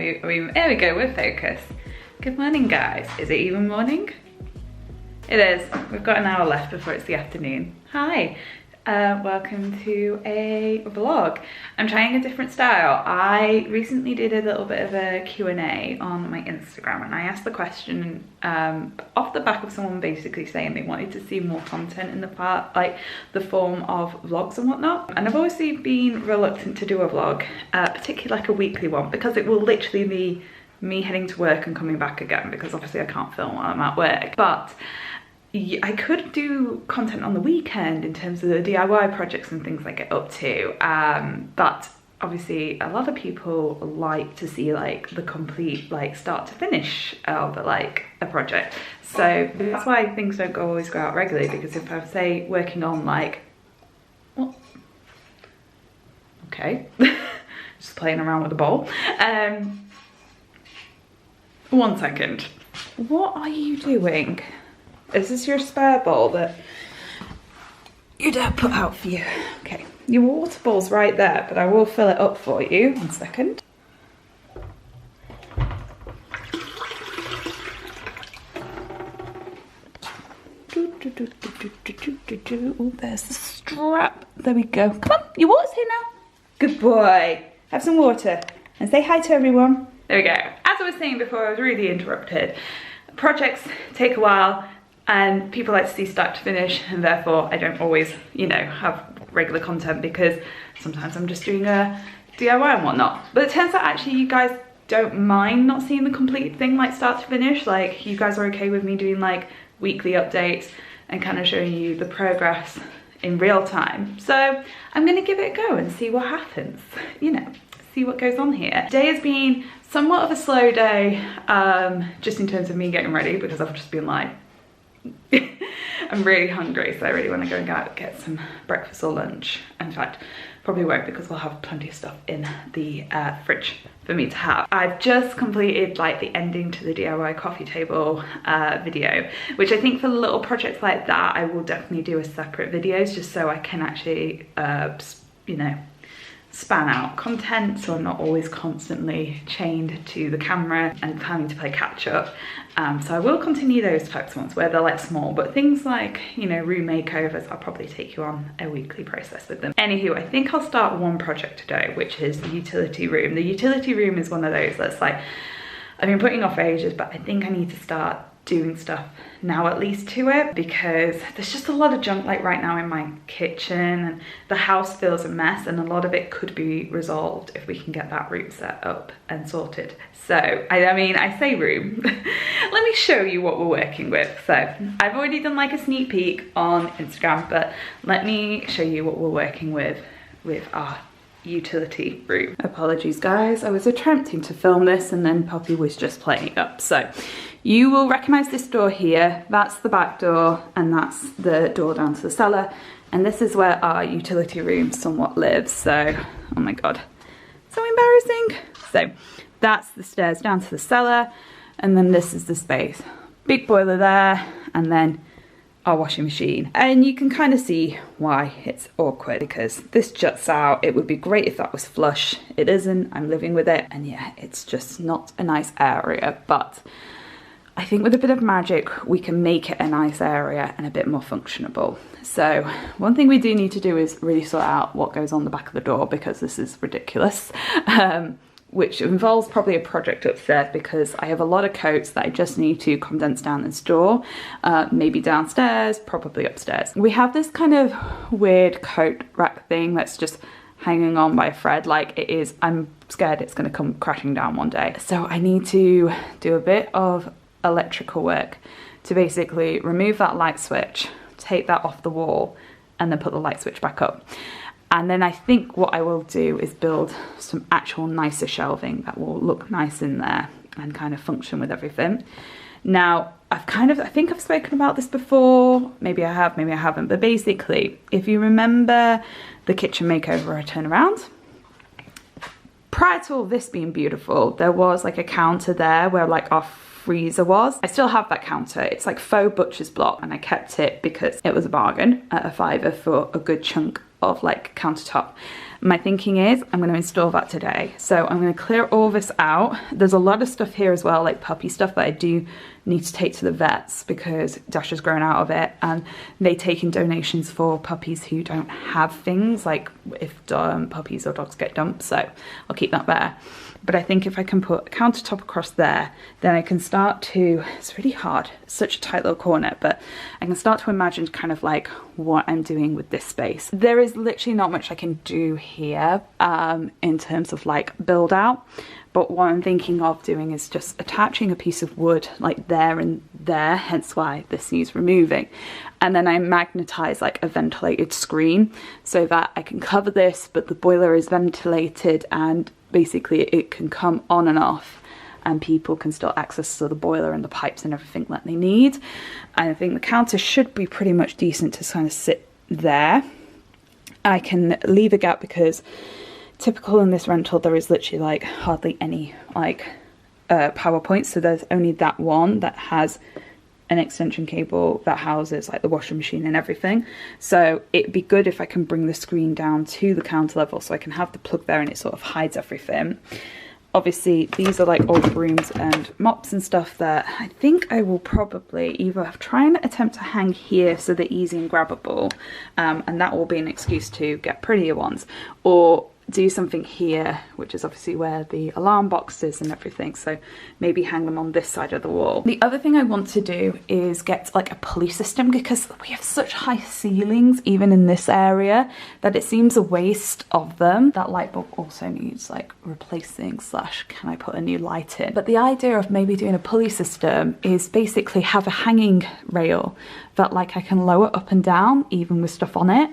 There we go, we're focused. Good morning, guys. Is it even morning? It is. We've got an hour left before it's the afternoon. Hi. Welcome to a vlog. I'm trying a different style. I recently did a little bit of a Q&A on my Instagram, and I asked the question off the back of someone basically saying they wanted to see more content in the part, like the form of vlogs and whatnot. And I've obviously been reluctant to do a vlog, particularly like a weekly one, because it will literally be me heading to work and coming back again, because obviously I can't film while I'm at work. But I could do content on the weekend in terms of the DIY projects and things I get up to, but obviously a lot of people like to see like the complete like start to finish of like a project. So that's why things don't always go out regularly, because if I say working on like, well, okay, just playing around with the bowl. 1 second. What are you doing? Is this your spare bowl that your dad put out for you? Okay, your water bowl's right there, but I will fill it up for you. 1 second. Oh, there's the strap. There we go. Come on, your water's here now. Good boy. Have some water and say hi to everyone. There we go. As I was saying before, I was really interrupted. Projects take a while, and people like to see start to finish, and therefore I don't always, you know, have regular content because sometimes I'm just doing a DIY and whatnot. But it turns out actually you guys don't mind not seeing the complete thing like start to finish. Like you guys are okay with me doing like weekly updates and kind of showing you the progress in real time. So I'm gonna give it a go and see what happens, you know, see what goes on here. Today has been somewhat of a slow day, just in terms of me getting ready, because I've just been like, I'm really hungry, so I really want to go and get some breakfast or lunch. In fact, probably won't, because we'll have plenty of stuff in the fridge for me to have. I've just completed like the ending to the DIY coffee table video, which I think for little projects like that, I will definitely do a separate videos, just so I can actually, you know, span out content, so I'm not always constantly chained to the camera and having to play catch up. So I will continue those types of ones where they're like small, but things like, you know, room makeovers, I'll probably take you on a weekly process with them. Anywho, I think I'll start one project today, which is the utility room. The utility room is one of those that's like, I've been putting off for ages, but I think I need to start doing stuff now at least to it, because there's just a lot of junk like right now in my kitchen, and the house feels a mess, and a lot of it could be resolved if we can get that room set up and sorted. So I mean, I say room, let me show you what we're working with. So I've already done like a sneak peek on Instagram, but let me show you what we're working with our utility room. Apologies guys, I was attempting to film this and then Poppy was just playing up. So you will recognize this door here, that's the back door, and that's the door down to the cellar, and this is where our utility room somewhat lives. So, oh my god, so embarrassing. So that's the stairs down to the cellar, and then this is the space. Big boiler there, and then our washing machine. And you can kind of see why it's awkward, because this juts out. It would be great if that was flush. It isn't, I'm living with it, and yeah, it's just not a nice area, but I think with a bit of magic, we can make it a nice area and a bit more functionable. So one thing we do need to do is really sort out what goes on the back of the door, because this is ridiculous. Which involves probably a project upstairs, because I have a lot of coats that I just need to condense down and store, maybe downstairs, probably upstairs. We have this kind of weird coat rack thing that's just hanging on by a thread, like it is, I'm scared it's going to come crashing down one day. So I need to do a bit of electrical work to basically remove that light switch, take that off the wall, and then put the light switch back up. And then I think what I will do is build some actual nicer shelving that will look nice in there and kind of function with everything. Now, I think I've spoken about this before, maybe I have, maybe I haven't, but basically, if you remember the kitchen makeover I turned around, prior to all this being beautiful, there was like a counter there where like our freezer was. I still have that counter. It's like faux butcher's block, and I kept it because it was a bargain at a £5 for a good chunk of like countertop. My thinking is I'm going to install that today. So I'm going to clear all this out. There's a lot of stuff here as well, like puppy stuff that I do need to take to the vets because Dash has grown out of it, and they take in donations for puppies who don't have things, like if puppies or dogs get dumped, so I'll keep that there. But I think if I can put a countertop across there, then I can start to, it's really hard, it's such a tight little corner, but I can start to imagine kind of like what I'm doing with this space. There is literally not much I can do here in terms of like build out, but what I'm thinking of doing is just attaching a piece of wood like there and there, hence why this needs removing. And then I magnetize like a ventilated screen so that I can cover this, but the boiler is ventilated and basically it can come on and off and people can still access to the boiler and the pipes and everything that they need. And I think the counter should be pretty much decent to kind of sit there. I can leave a gap because typical in this rental there is literally like hardly any like power points, so there's only that one that has an extension cable that houses like the washing machine and everything. So it'd be good if I can bring the screen down to the counter level so I can have the plug there and it sort of hides everything. Obviously these are like old brooms and mops and stuff that I think I will probably either try and attempt to hang here so they're easy and grabbable, and that will be an excuse to get prettier ones, or do something here, which is obviously where the alarm box is and everything, so maybe hang them on this side of the wall. The other thing I want to do is get like a pulley system, because we have such high ceilings even in this area that it seems a waste of them. That light bulb also needs like replacing / can I put a new light in? But the idea of maybe doing a pulley system is basically have a hanging rail that like I can lower up and down even with stuff on it,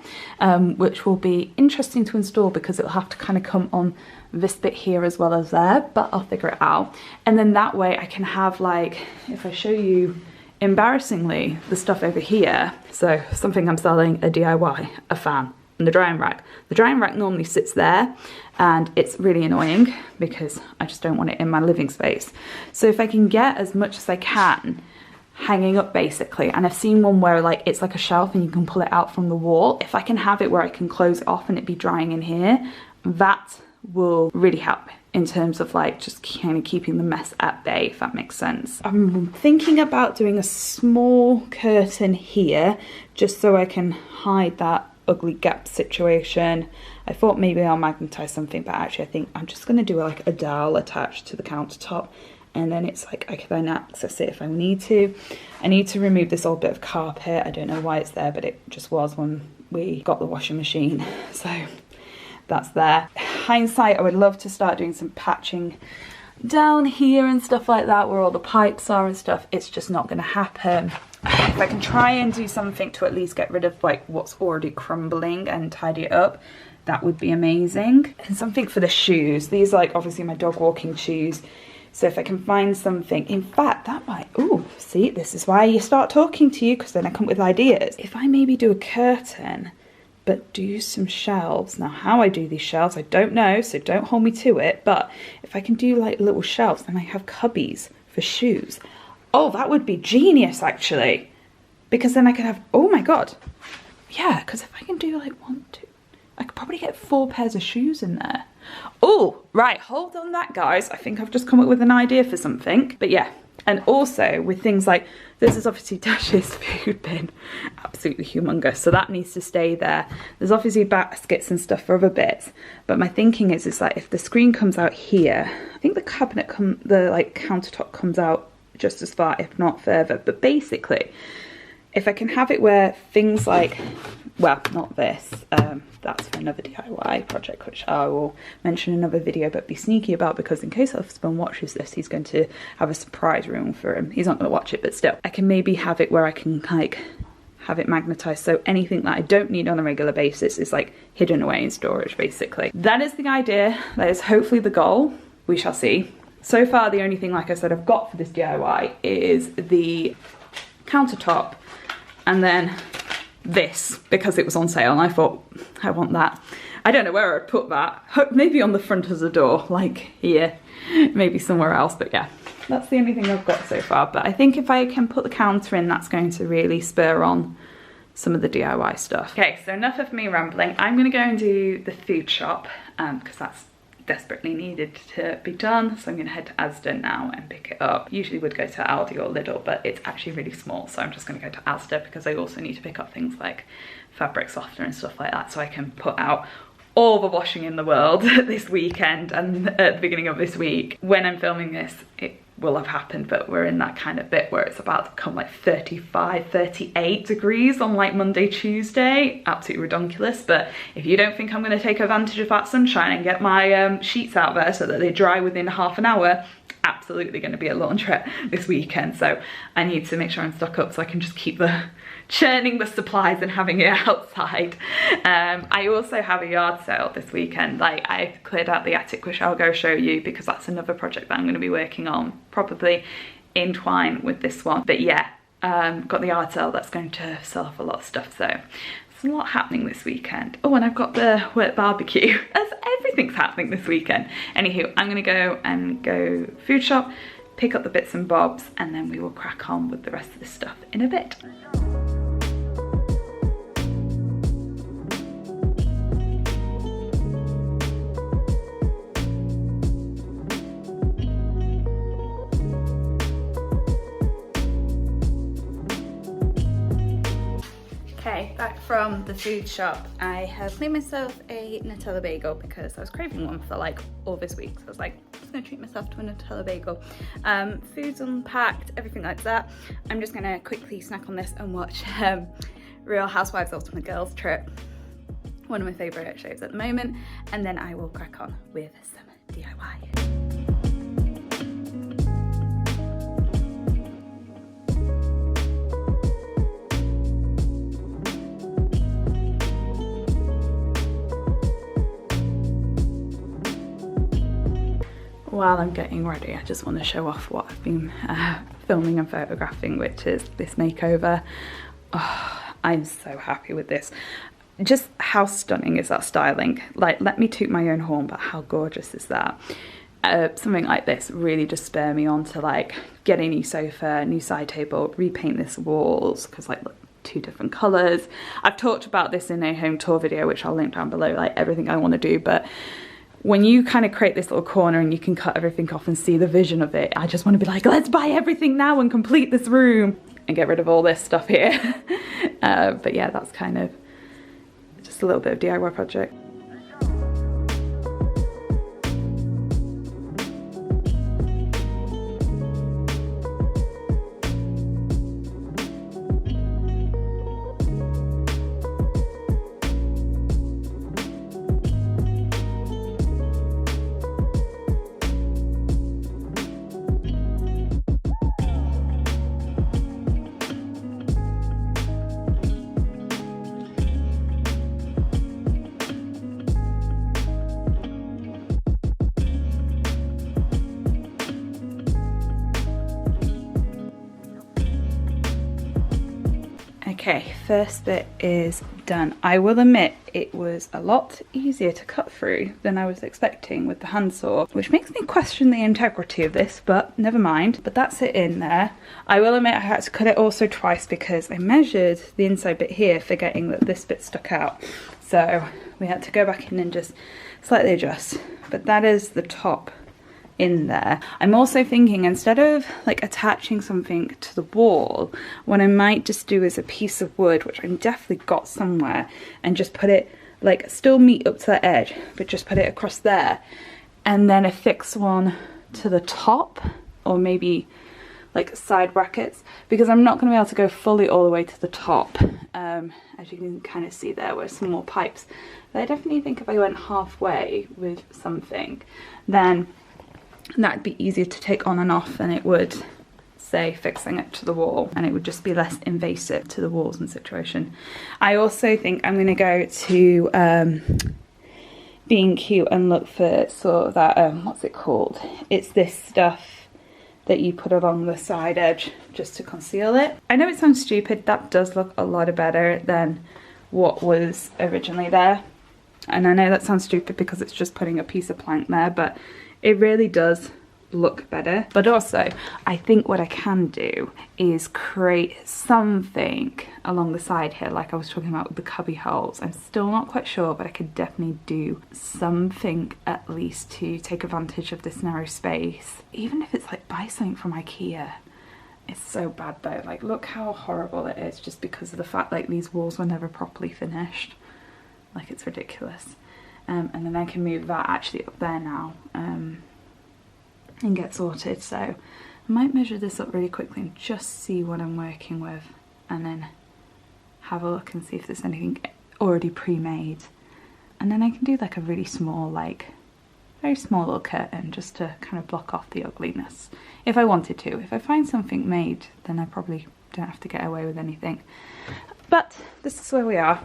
which will be interesting to install because it'll have to kind of come on this bit here as well as there, but I'll figure it out. And then that way I can have like, if I show you embarrassingly the stuff over here, so something I'm selling, a DIY, a fan, and the drying rack. The drying rack normally sits there and it's really annoying because I just don't want it in my living space. So if I can get as much as I can hanging up basically, and I've seen one where like it's like a shelf and you can pull it out from the wall. If I can have it where I can close it off and it be drying in here, that will really help in terms of like just kind of keeping the mess at bay, if that makes sense. I'm thinking about doing a small curtain here just so I can hide that ugly gap situation. I thought maybe I'll magnetize something, but actually I think I'm just going to do like a dowel attached to the countertop, and then it's like I can then access it if I need to. I need to remove this old bit of carpet. I don't know why it's there, but it just was when we got the washing machine, so that's there. Hindsight, I would love to start doing some patching down here and stuff like that where all the pipes are and stuff. It's just not going to happen. If I can try and do something to at least get rid of like what's already crumbling and tidy it up, that would be amazing. And something for the shoes. These are like obviously my dog walking shoes. So if I can find something, in fact, that might, ooh, see, this is why you start talking to you, because then I come up with ideas. If I maybe do a curtain, but do some shelves. Now, how I do these shelves, I don't know, so don't hold me to it. But if I can do like little shelves, then I have cubbies for shoes. Oh, that would be genius, actually. Because then I could have, oh my God. Yeah, because if I can do like 1, 2, I could probably get 4 pairs of shoes in there. Oh, right, hold on that, guys. I think I've just come up with an idea for something. But yeah, and also with things like, this is obviously Dash's food bin, absolutely humongous, so that needs to stay there. There's obviously baskets and stuff for other bits, but my thinking is that if the screen comes out here, I think the cabinet, the like countertop comes out just as far, if not further. But basically, if I can have it where things like, well, not this, that's for another DIY project, which I will mention in another video, but be sneaky about, because in case husband watches this, he's going to have a surprise room for him. He's not going to watch it, but still. I can maybe have it where I can like have it magnetized, so anything that I don't need on a regular basis is like hidden away in storage, basically. That is the idea. That is hopefully the goal. We shall see. So far, the only thing, like I said, I've got for this DIY is the countertop, and then this, because it was on sale and I thought I want that. I don't know where I'd put that. Maybe on the front of the door, like here, maybe somewhere else, but yeah, that's the only thing I've got so far. But I think if I can put the counter in, that's going to really spur on some of the DIY stuff. Okay, so enough of me rambling. I'm gonna go and do the food shop because that's desperately needed to be done. So I'm gonna head to Asda now and pick it up. Usually would go to Aldi or Lidl, but it's actually really small, so I'm just gonna go to Asda because I also need to pick up things like fabric softener and stuff like that, so I can put out all the washing in the world this weekend and at the beginning of this week. When I'm filming this, it will have happened, but we're in that kind of bit where it's about to become like 35, 38 degrees on like Monday, Tuesday. Absolutely ridiculous. But if you don't think I'm going to take advantage of that sunshine and get my sheets out there so that they dry within half an hour, absolutely going to be a laundrette this weekend. So I need to make sure I'm stocked up so I can just keep churning the supplies and having it outside. I also have a yard sale this weekend. Like, I cleared out the attic, which I'll go show you because that's another project that I'm going to be working on, probably in twine with this one. But yeah, got the yard sale that's going to sell off a lot of stuff, so there's a lot happening this weekend. Oh, and I've got the work barbecue. As everything's happening this weekend. Anywho, I'm gonna go food shop, pick up the bits and bobs, and then we will crack on with the rest of this stuff in a bit. Okay, back from the food shop. I have made myself a Nutella bagel because I was craving one for like all this week. So I was like, I'm just gonna treat myself to a Nutella bagel. Food's unpacked, everything like that. I'm just gonna quickly snack on this and watch Real Housewives Ultimate Girls Trip. One of my favourite shows at the moment. And then I will crack on with some DIY. While I'm getting ready, I just want to show off what I've been filming and photographing, which is this makeover. Oh, I'm so happy with this. Just how stunning is that styling? Like, let me toot my own horn, but how gorgeous is that? Something like this really just spur me on to like get a new sofa, new side table, repaint this walls, because like look, 2 different colours. I've talked about this in a home tour video, which I'll link down below, like everything I want to do, but when you kind of create this little corner and you can cut everything off and see the vision of it, I just want to be like, let's buy everything now and complete this room and get rid of all this stuff here. But yeah, that's kind of just a little bit of DIY project. Okay, first bit is done. I will admit it was a lot easier to cut through than I was expecting with the handsaw, which makes me question the integrity of this, but never mind. But that's it in there. I will admit I had to cut it also twice because I measured the inside bit here, forgetting that this bit stuck out. So we had to go back in and just slightly adjust. But that is the top in there. I'm also thinking, instead of like attaching something to the wall, what I might just do is a piece of wood, which I've definitely got somewhere, and just put it like, still meet up to the edge, but just put it across there, and then affix one to the top, or maybe like side brackets, because I'm not going to be able to go fully all the way to the top, as you can kind of see there with some more pipes. But I definitely think if I went halfway with something, then that'd be easier to take on and off than it would, say, fixing it to the wall, and it would just be less invasive to the walls and situation. I also think I'm going to go to Being Cute and look for sort of that, what's it called? It's this stuff that you put along the side edge just to conceal it. I know it sounds stupid, that does look a lot better than what was originally there. And I know that sounds stupid because it's just putting a piece of plank there, but it really does look better. But also, I think what I can do is create something along the side here, like I was talking about with the cubby holes. I'm still not quite sure, but I could definitely do something at least to take advantage of this narrow space. Even if it's like buy something from IKEA. It's so bad though, like look how horrible it is just because of the fact like these walls were never properly finished. Like it's ridiculous. And then I can move that actually up there now and get sorted. So I might measure this up really quickly and just see what I'm working with and then have a look and see if there's anything already pre-made. And then I can do like a really small, like very small little curtain just to kind of block off the ugliness if I wanted to. If I find something made, then I probably don't have to get away with anything. But this is where we are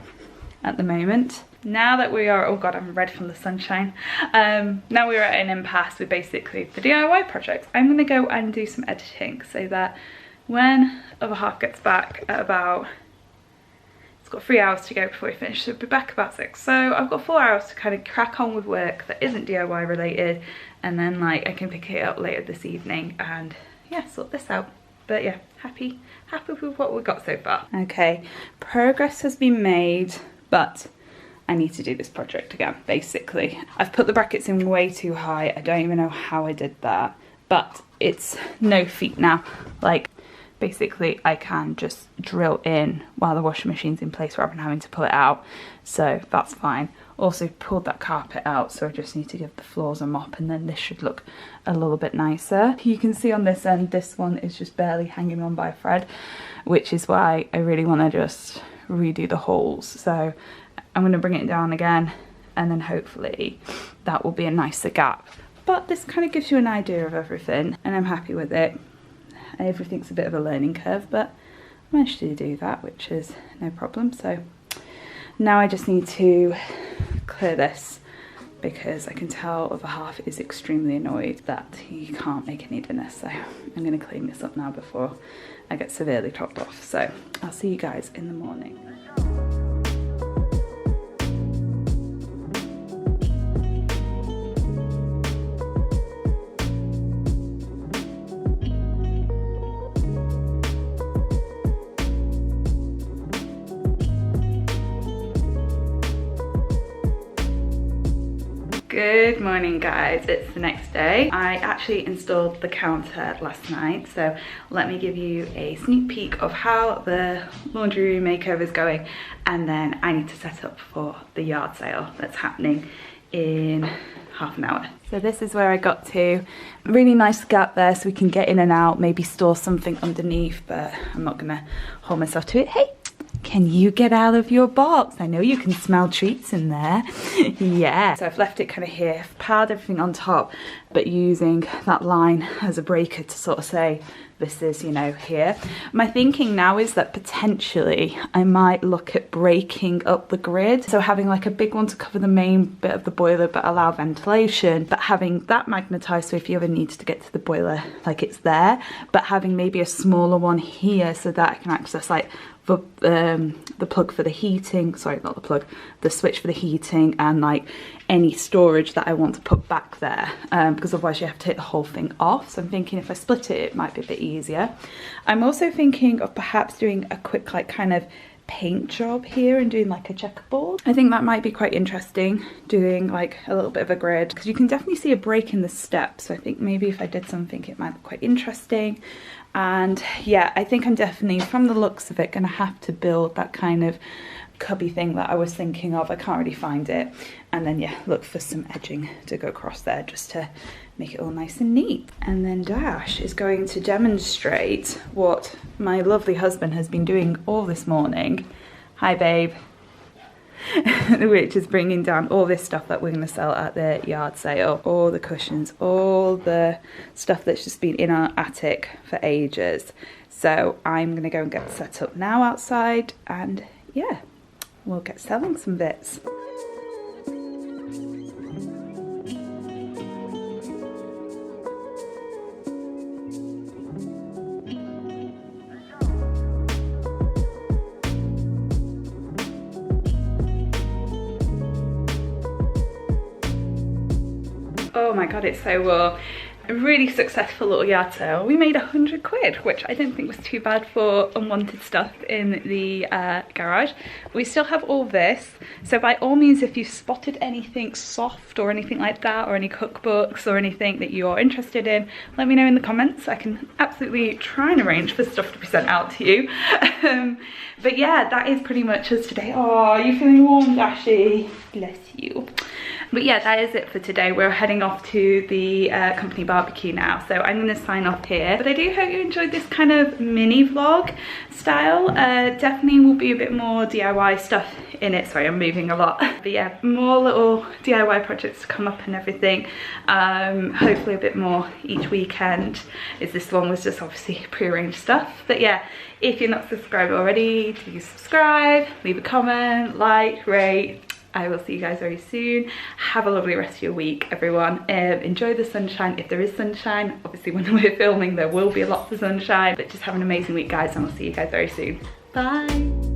at the moment. Now that we are, oh god, I'm red from the sunshine. Now we're at an impasse with basically the DIY project. I'm gonna go and do some editing so that when other half gets back at about, it's got 3 hours to go before we finish, so we'll be back about 6. So I've got 4 hours to kind of crack on with work that isn't DIY related, and then like I can pick it up later this evening and yeah, sort this out. But yeah, happy with what we've got so far. Okay, progress has been made, but I need to do this project again, basically. I've put the brackets in way too high. I don't even know how I did that, but it's no feat now. Like, basically I can just drill in while the washing machine's in place rather than having to pull it out, so that's fine. Also pulled that carpet out, so I just need to give the floors a mop and then this should look a little bit nicer. You can see on this end, this one is just barely hanging on by a thread, which is why I really want to just redo the holes. So I'm going to bring it down again and then hopefully that will be a nicer gap. But this kind of gives you an idea of everything and I'm happy with it. Everything's a bit of a learning curve, but I managed to do that, which is no problem. So now I just need to clear this because I can tell the other half is extremely annoyed that he can't make any dinner. So I'm going to clean this up now before I get severely topped off. So I'll see you guys in the morning. Good morning guys, it's the next day. I actually installed the counter last night, so let me give you a sneak peek of how the laundry room makeover is going, and then I need to set up for the yard sale that's happening in half an hour. So this is where I got to. Really nice gap there so we can get in and out, maybe store something underneath, but I'm not gonna hold myself to it. Hey! Can you get out of your box? I know you can smell treats in there. Yeah. So I've left it kind of here, I've piled everything on top, but using that line as a breaker to sort of say, this is, you know, here. My thinking now is that potentially I might look at breaking up the grid. So having like a big one to cover the main bit of the boiler but allow ventilation, but having that magnetized so if you ever need to get to the boiler, like it's there, but having maybe a smaller one here so that I can access like the plug for the heating, sorry, not the plug, the switch for the heating, and like any storage that I want to put back there, because otherwise you have to take the whole thing off. So I'm thinking if I split it, it might be a bit easier. I'm also thinking of perhaps doing a quick like kind of paint job here and doing like a checkerboard. I think that might be quite interesting, doing like a little bit of a grid, because you can definitely see a break in the steps. So I think maybe if I did something it might be quite interesting. And yeah, I think I'm definitely, from the looks of it, gonna have to build that kind of cubby thing that I was thinking of. I can't really find it. And then yeah, look for some edging to go across there just to make it all nice and neat. And then Dash is going to demonstrate what my lovely husband has been doing all this morning. Hi babe. Which is bringing down all this stuff that we're going to sell at the yard sale. All the cushions, all the stuff that's just been in our attic for ages. So I'm going to go and get set up now outside, and yeah, we'll get selling some bits. Oh my god, it's so warm. A really successful little yard sale. We made 100 quid, which I didn't think was too bad for unwanted stuff in the garage. We still have all this, so by all means, if you've spotted anything soft or anything like that, or any cookbooks or anything that you're interested in, let me know in the comments. I can absolutely try and arrange for stuff to be sent out to you. But yeah, that is pretty much us today. Oh, you feeling warm, Dashy? Bless you. But yeah, that is it for today. We're heading off to the company barbecue now, so I'm going to sign off here. But I do hope you enjoyed this kind of mini vlog style. Definitely will be a bit more DIY stuff in it. Sorry, I'm moving a lot. But yeah, more little DIY projects to come up and everything. Hopefully a bit more each weekend, as this one was just obviously pre-arranged stuff. But yeah, if you're not subscribed already, do subscribe, leave a comment, like, rate. I will see you guys very soon. Have a lovely rest of your week, everyone. Enjoy the sunshine, if there is sunshine. Obviously, when we're filming, there will be lots of sunshine. But just have an amazing week, guys, and I'll see you guys very soon. Bye.